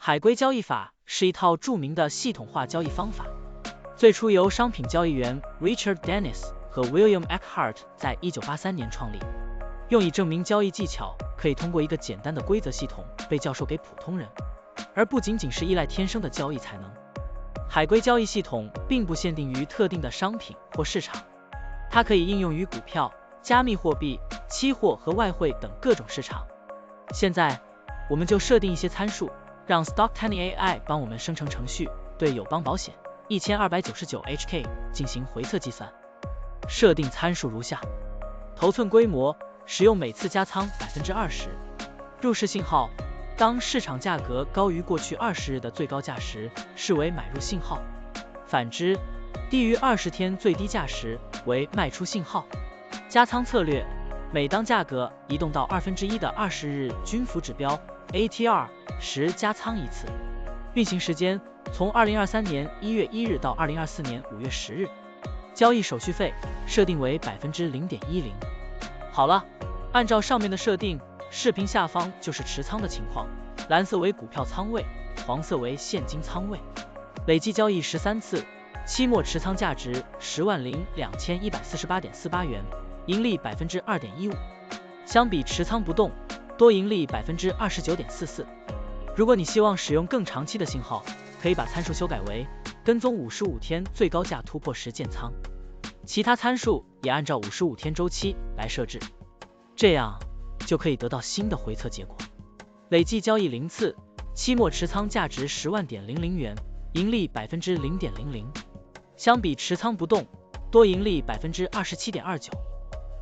海龟交易法是一套著名的系统化交易方法，最初由商品交易员 Richard Dennis 和 William Eckhart 在1983年创立，用以证明交易技巧可以通过一个简单的规则系统被教授给普通人，而不仅仅是依赖天生的交易才能。海龟交易系统并不限定于特定的商品或市场，它可以应用于股票、加密货币、期货和外汇等各种市场。现在，我们就设定一些参数，让 Stocktiny AI 帮我们生成程序，对友邦保险 1299HK 进行回测计算。设定参数如下：头寸规模，使用每次加仓 20%。入市信号，当市场价格高于过去20日的最高价时，视为买入信号；反之，低于20天最低价时为卖出信号。加仓策略，每当价格移动到1/2的20日均幅指标 ATR 时加仓一次。运行时间从2023年1月1日到2024年5月10日。交易手续费设定为 0.10%。好了，按照上面的设定，视频下方就是持仓的情况，蓝色为股票仓位，黄色为现金仓位。累计交易13次，期末持仓价值102148.48元，盈利 2.15%。相比持仓不动，多盈利 29.44%。如果你希望使用更长期的信号，可以把参数修改为跟踪55天最高价突破时建仓，其他参数也按照55天周期来设置，这样就可以得到新的回测结果。累计交易0次，期末持仓价值10万点00元，盈利 0.00%。相比持仓不动，多盈利 27.29%。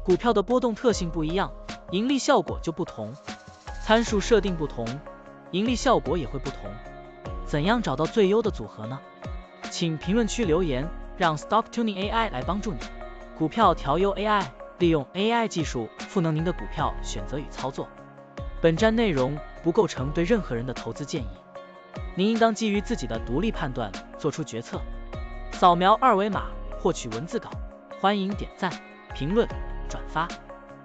股票的波动特性不一样，盈利效果就不同，参数设定不同，盈利效果也会不同。怎样找到最优的组合呢？请评论区留言，让 Stocktiny AI 来帮助你。股票调优 AI， 利用 AI 技术赋能您的股票选择与操作。本站内容不构成对任何人的投资建议，您应当基于自己的独立判断做出决策。扫描二维码获取文字稿，欢迎点赞、评论、转发。